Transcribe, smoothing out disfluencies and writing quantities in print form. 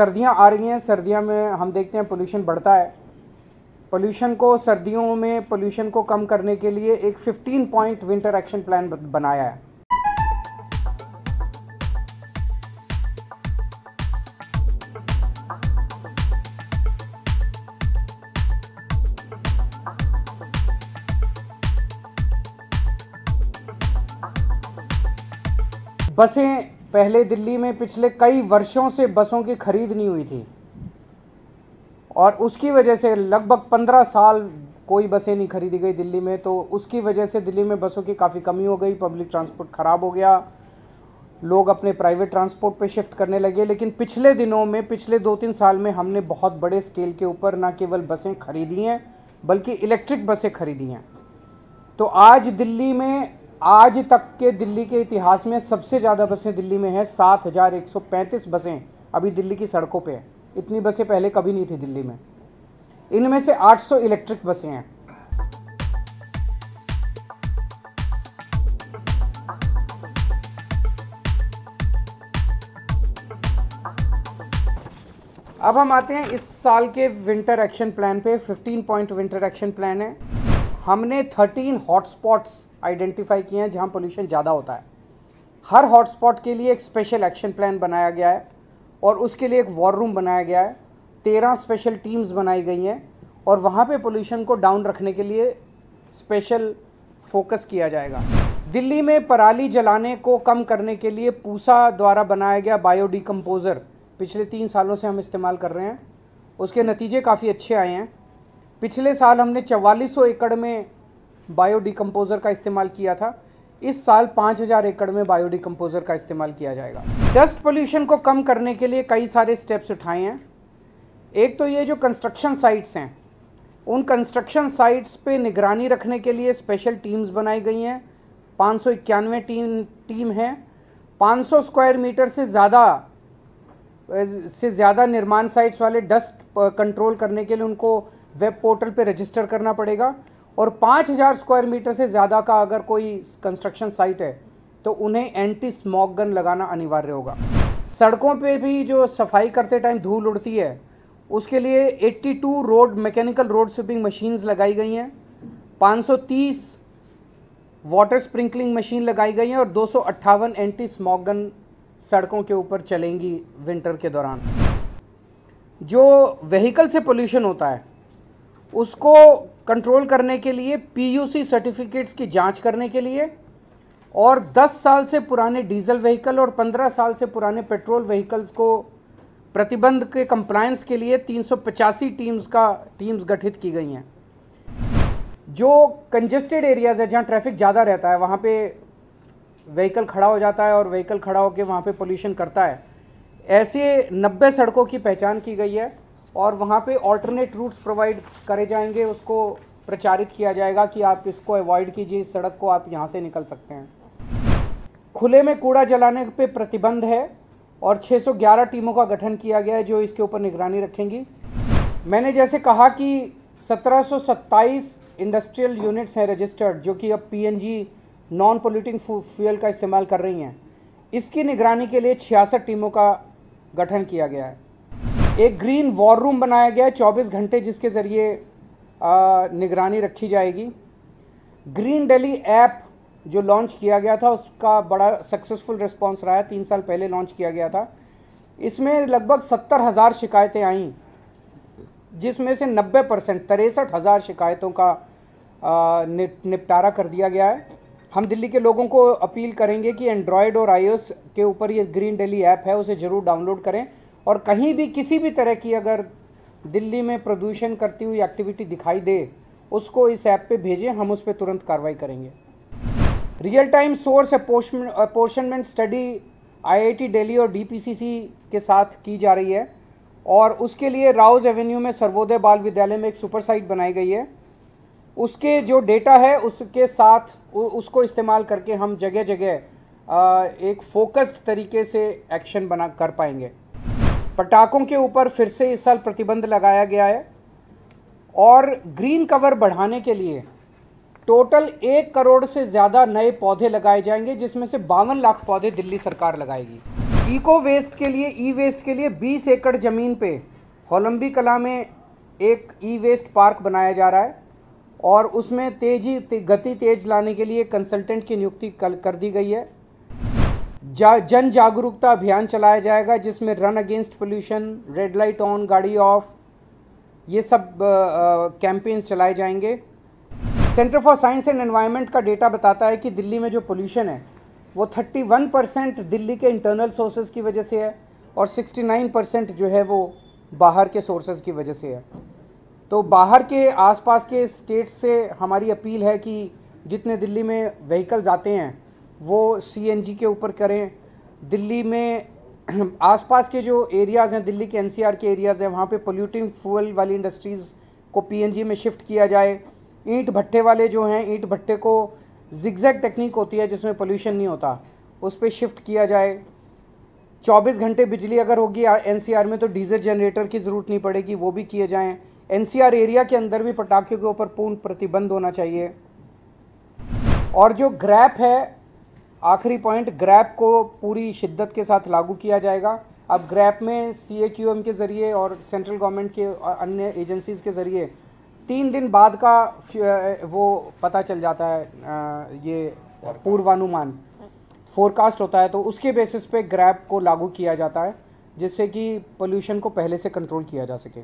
सर्दियां आ रही हैं, सर्दियों में हम देखते हैं पोल्यूशन बढ़ता है। पोल्यूशन को सर्दियों में पोल्यूशन को कम करने के लिए एक 15 पॉइंट विंटर एक्शन प्लान बनाया है। बसें पहले दिल्ली में पिछले कई वर्षों से बसों की खरीद नहीं हुई थी और उसकी वजह से लगभग 15 साल कोई बसें नहीं खरीदी गई दिल्ली में। तो उसकी वजह से दिल्ली में बसों की काफ़ी कमी हो गई, पब्लिक ट्रांसपोर्ट ख़राब हो गया, लोग अपने प्राइवेट ट्रांसपोर्ट पे शिफ्ट करने लगे। लेकिन पिछले दिनों में, पिछले 2-3 साल में हमने बहुत बड़े स्केल के ऊपर न केवल बसें खरीदी हैं बल्कि इलेक्ट्रिक बसें खरीदी हैं। तो आज दिल्ली में, आज तक के दिल्ली के इतिहास में सबसे ज़्यादा बसें दिल्ली में हैं। 7,135 बसें अभी दिल्ली की सड़कों पे हैं। इतनी बसें पहले कभी नहीं थी दिल्ली में। इनमें से 800 इलेक्ट्रिक बसें हैं। अब हम आते हैं इस साल के विंटर एक्शन प्लान पे। 15 पॉइंट विंटर एक्शन प्लान है। हमने 13 हॉटस्पॉट्स आइडेंटिफाई किए हैं जहां पोल्यूशन ज़्यादा होता है। हर हॉटस्पॉट के लिए एक स्पेशल एक्शन प्लान बनाया गया है और उसके लिए एक वॉर रूम बनाया गया है। 13 स्पेशल टीम्स बनाई गई हैं और वहाँ पे पोल्यूशन को डाउन रखने के लिए स्पेशल फोकस किया जाएगा। दिल्ली में पराली जलाने को कम करने के लिए पूसा द्वारा बनाया गया बायोडिकम्पोज़र पिछले 3 सालों से हम इस्तेमाल कर रहे हैं। उसके नतीजे काफ़ी अच्छे आए हैं। पिछले साल हमने 4400 एकड़ में बायोडिकम्पोज़र का इस्तेमाल किया था। इस साल 5000 एकड़ में बायोडिकम्पोज़र का इस्तेमाल किया जाएगा। डस्ट पोल्यूशन को कम करने के लिए कई सारे स्टेप्स उठाए हैं। एक तो ये जो कंस्ट्रक्शन साइट्स हैं, उन कंस्ट्रक्शन साइट्स पे निगरानी रखने के लिए स्पेशल टीम्स बनाई गई हैं। 591 टीम हैं। 500 स्क्वायर मीटर से ज़्यादा निर्माण साइट्स वाले डस्ट कंट्रोल करने के लिए उनको वेब पोर्टल पे रजिस्टर करना पड़ेगा और 5000 स्क्वायर मीटर से ज़्यादा का अगर कोई कंस्ट्रक्शन साइट है तो उन्हें एंटी स्मॉग गन लगाना अनिवार्य होगा। सड़कों पे भी जो सफाई करते टाइम धूल उड़ती है उसके लिए 82 मैकेनिकल रोड स्वीपिंग मशीन्स लगाई गई हैं। 530 वाटर स्प्रिंकलिंग मशीन लगाई गई हैं और 258 एंटी स्मॉग गन सड़कों के ऊपर चलेंगी विंटर के दौरान। जो व्हीकल से पोल्यूशन होता है उसको कंट्रोल करने के लिए PUC सर्टिफिकेट्स की जांच करने के लिए और 10 साल से पुराने डीजल व्हीकल और 15 साल से पुराने पेट्रोल व्हीकल्स को प्रतिबंध के कंप्लायंस के लिए 385 टीम्स गठित की गई हैं। जो कंजेस्टेड एरियाज़ है जहाँ ट्रैफिक ज़्यादा रहता है, वहाँ पे व्हीकल खड़ा हो जाता है और व्हीकल खड़ा होकर वहाँ पे पोल्यूशन करता है, ऐसे 90 सड़कों की पहचान की गई है और वहाँ पे ऑल्टरनेट रूट्स प्रोवाइड करे जाएंगे। उसको प्रचारित किया जाएगा कि आप इसको अवॉइड कीजिए, इस सड़क को आप यहाँ से निकल सकते हैं। खुले में कूड़ा जलाने पे प्रतिबंध है और 611 टीमों का गठन किया गया है जो इसके ऊपर निगरानी रखेंगी। मैंने जैसे कहा कि 1727 इंडस्ट्रियल यूनिट्स हैं रजिस्टर्ड जो कि अब PNG नॉन पोल्यूटिंग फ्यूल का इस्तेमाल कर रही हैं। इसकी निगरानी के लिए 66 टीमों का गठन किया गया है। एक ग्रीन वॉर रूम बनाया गया है 24 घंटे जिसके ज़रिए निगरानी रखी जाएगी। ग्रीन दिल्ली ऐप जो लॉन्च किया गया था उसका बड़ा सक्सेसफुल रिस्पांस रहा है। 3 साल पहले लॉन्च किया गया था। इसमें लगभग 70,000 शिकायतें आईं जिसमें से 90% 63,000 शिकायतों का निपटारा कर दिया गया है। हम दिल्ली के लोगों को अपील करेंगे कि एंड्रॉयड और iOS के ऊपर ये ग्रीन दिल्ली ऐप है उसे ज़रूर डाउनलोड करें और कहीं भी किसी भी तरह की अगर दिल्ली में प्रदूषण करती हुई एक्टिविटी दिखाई दे उसको इस ऐप पे भेजें, हम उस पर तुरंत कार्रवाई करेंगे। Real time source apportionment study IIT Delhi और DPCC के साथ की जा रही है और उसके लिए राउज एवेन्यू में सर्वोदय बाल विद्यालय में एक सुपर साइट बनाई गई है। उसके जो डेटा है उसके साथ उसको इस्तेमाल करके हम जगह जगह एक फोकस्ड तरीके से एक्शन बना कर पाएंगे। पटाखों के ऊपर फिर से इस साल प्रतिबंध लगाया गया है और ग्रीन कवर बढ़ाने के लिए टोटल 1 करोड़ से ज़्यादा नए पौधे लगाए जाएंगे जिसमें से 52 लाख पौधे दिल्ली सरकार लगाएगी। इको वेस्ट के लिए, ई वेस्ट के लिए 20 एकड़ ज़मीन पे होलंबी कला में एक ई वेस्ट पार्क बनाया जा रहा है और उसमें गति तेज लाने के लिए कंसल्टेंट की नियुक्ति कर दी गई है। जन जागरूकता अभियान चलाया जाएगा जिसमें run against pollution, red light on, गाड़ी ऑफ, ये सब कैंपेन्स चलाए जाएंगे। Centre for science and environment का डेटा बताता है कि दिल्ली में जो पोल्यूशन है वो 31% दिल्ली के इंटरनल सोर्सेज की वजह से है और 69% जो है वो बाहर के सोर्सेज की वजह से है। तो बाहर के आसपास के स्टेट से हमारी अपील है कि जितने दिल्ली में व्हीकल्स आते हैं वो CNG के ऊपर करें। दिल्ली में आसपास के जो एरियाज़ हैं, दिल्ली के NCR के एरियाज़ हैं, वहाँ पे पोल्यूटिंग फ्यूल वाली इंडस्ट्रीज़ को PNG में शिफ्ट किया जाए। ईंट भट्टे वाले जो हैं, ईंट भट्टे को जिगजैग टेक्निक होती है जिसमें पोल्यूशन नहीं होता, उस पर शिफ्ट किया जाए। 24 घंटे बिजली अगर होगी NCR में तो डीजल जनरेटर की ज़रूरत नहीं पड़ेगी, वो भी किए जाएँ। NCR एरिया के अंदर भी पटाखे के ऊपर पूर्ण प्रतिबंध होना चाहिए। और जो ग्रैप है, आखिरी पॉइंट, ग्रैप को पूरी शिद्दत के साथ लागू किया जाएगा। अब ग्रैप में CAQM के ज़रिए और सेंट्रल गवर्नमेंट के अन्य एजेंसीज़ के ज़रिए 3 दिन बाद का वो पता चल जाता है, ये पूर्वानुमान फोरकास्ट होता है, तो उसके बेसिस पे ग्रैप को लागू किया जाता है जिससे कि पोल्यूशन को पहले से कंट्रोल किया जा सके।